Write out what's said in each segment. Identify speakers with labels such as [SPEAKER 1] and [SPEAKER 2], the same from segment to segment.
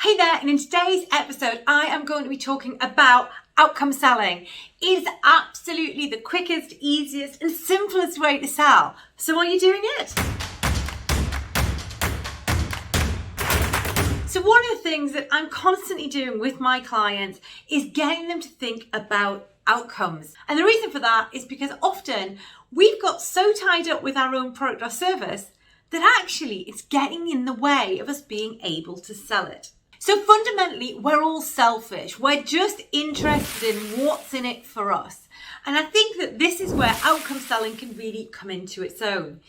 [SPEAKER 1] Hey there, and in today's episode, I am going to be talking about outcome selling. It is absolutely the quickest, easiest, and simplest way to sell. So are you doing it? So one of the things that I'm constantly doing with my clients is getting them to think about outcomes. And the reason for that is because often we've got so tied up with our own product or service that actually it's getting in the way of us being able to sell it. So fundamentally, we're all selfish. We're just interested in what's in it for us. And I think that this is where outcome selling can really come into its own.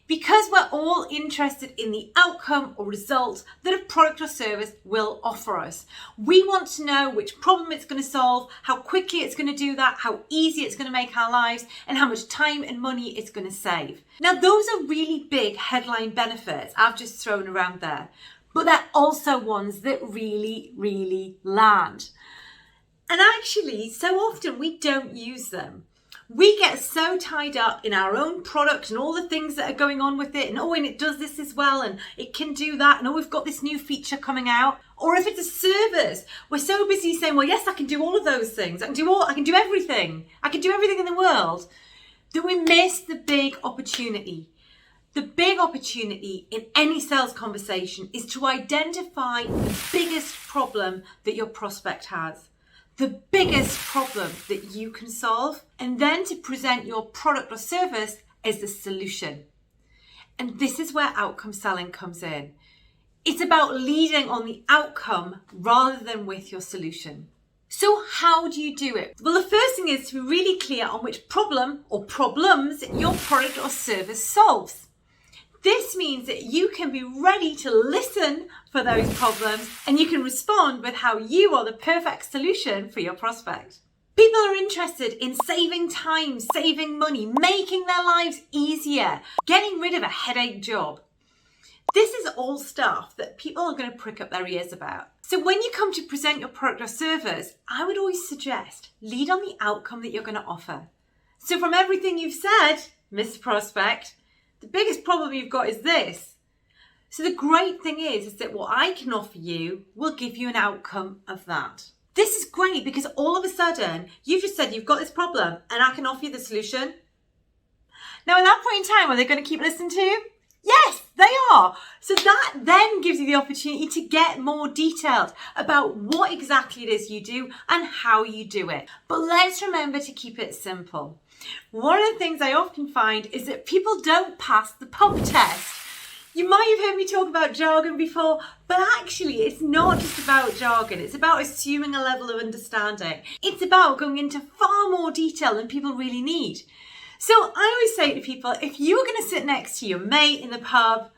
[SPEAKER 1] Because we're all interested in the outcome or result that a product or service will offer us. We want to know which problem it's going to solve, how quickly it's going to do that, how easy it's going to make our lives, and how much time and money it's going to save. Now, those are really big headline benefits I've just thrown around there, but they're also ones that really, really land. And actually, so often we don't use them. We get so tied up in our own product and all the things that are going on with it, and and it does this as well, and it can do that, and we've got this new feature coming out. Or if it's a service, we're so busy saying, well, yes, I can do all of those things. I can do everything. I can do everything in the world, that we miss the big opportunity. The big opportunity in any sales conversation is to identify the biggest problem that your prospect has. The biggest problem that you can solve, and then to present your product or service as the solution. And this is where outcome selling comes in. It's about leading on the outcome rather than with your solution. So how do you do it? Well, the first thing is to be really clear on which problem or problems your product or service solves. This means that you can be ready to listen for those problems, and you can respond with how you are the perfect solution for your prospect. People are interested in saving time, saving money, making their lives easier, getting rid of a headache job. This is all stuff that people are going to prick up their ears about. So when you come to present your product or service, I would always suggest lead on the outcome that you're going to offer. So from everything you've said, Mr. Prospect, the biggest problem you've got is this. So the great thing is that what I can offer you will give you an outcome of that. This is great because all of a sudden you've just said you've got this problem and I can offer you the solution. Now at that point in time, are they going to keep listening to you? Yes, they are. So that then gives you the opportunity to get more detailed about what exactly it is you do and how you do it. But let's remember to keep it simple. One of the things I often find is that people don't pass the pub test. You might have heard me talk about jargon before, but actually it's not just about jargon. It's about assuming a level of understanding. It's about going into far more detail than people really need. So I always say to people, if you were going to sit next to your mate in the pub,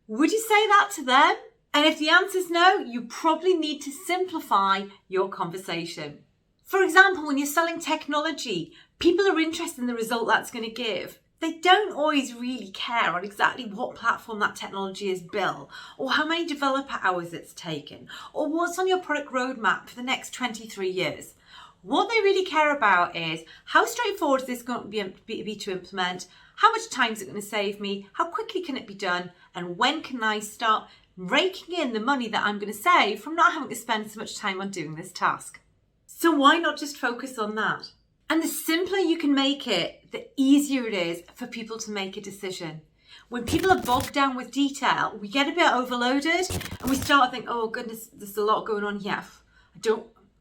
[SPEAKER 1] would you say that to them? And if the answer is no, you probably need to simplify your conversation. For example, when you're selling technology, people are interested in the result that's going to give. They don't always really care on exactly what platform that technology is built, or how many developer hours it's taken, or what's on your product roadmap for the next 23 years. What they really care about is how straightforward is this going to be to implement, how much time is it going to save me, how quickly can it be done, and when can I start raking in the money that I'm going to save from not having to spend so much time on doing this task. So why not just focus on that? And the simpler you can make it, the easier it is for people to make a decision. When people are bogged down with detail, we get a bit overloaded and we start to think, oh goodness, there's a lot going on here.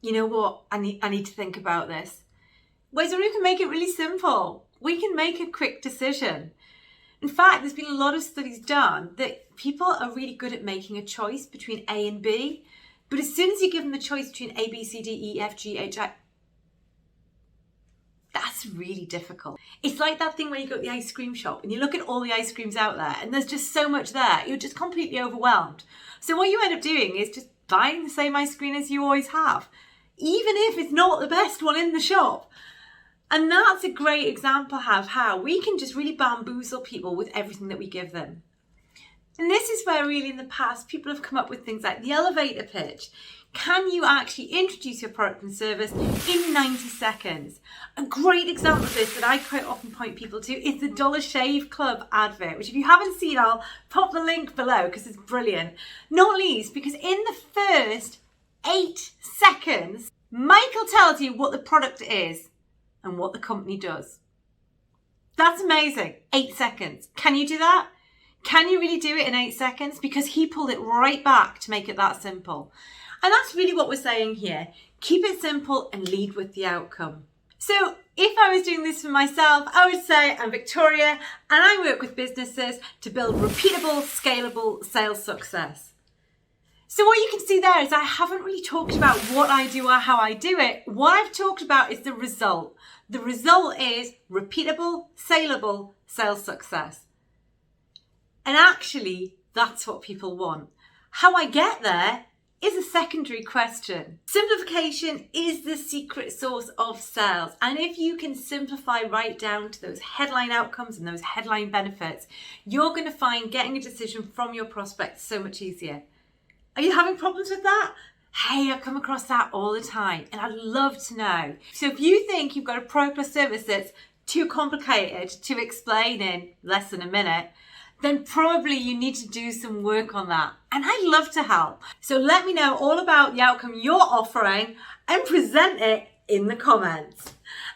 [SPEAKER 1] You know what, I need to think about this. Whereas we can make it really simple. We can make a quick decision. In fact, there's been a lot of studies done that people are really good at making a choice between A and B. But as soon as you give them the choice between A, B, C, D, E, F, G, H, I, that's really difficult. It's like that thing where you go to the ice cream shop and you look at all the ice creams out there and there's just so much there. You're just completely overwhelmed. So what you end up doing is just buying the same ice cream as you always have, even if it's not the best one in the shop. And that's a great example of how we can just really bamboozle people with everything that we give them. And this is where really in the past people have come up with things like the elevator pitch. Can you actually introduce your product and service in 90 seconds? A great example of this that I quite often point people to is the Dollar Shave Club advert, which if you haven't seen, I'll pop the link below because it's brilliant. Not least because in the first 8 seconds, Michael tells you what the product is and what the company does. That's amazing. 8 seconds. Can you do that? Can you really do it in 8 seconds? Because he pulled it right back to make it that simple. And that's really what we're saying here. Keep it simple and lead with the outcome. So if I was doing this for myself, I would say I'm Victoria and I work with businesses to build repeatable, scalable sales success. So what you can see there is I haven't really talked about what I do or how I do it. What I've talked about is the result. The result is repeatable, saleable sales success. And actually, that's what people want. How I get there is a secondary question. Simplification is the secret sauce of sales. And if you can simplify right down to those headline outcomes and those headline benefits, you're going to find getting a decision from your prospect so much easier. Are you having problems with that? Hey, I've come across that all the time and I'd love to know. So if you think you've got a product or service that's too complicated to explain in less than a minute, then probably you need to do some work on that. And I'd love to help. So let me know all about the outcome you're offering and present it in the comments.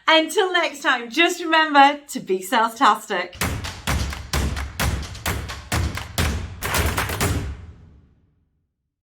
[SPEAKER 1] Until next time, just remember to be sales-tastic.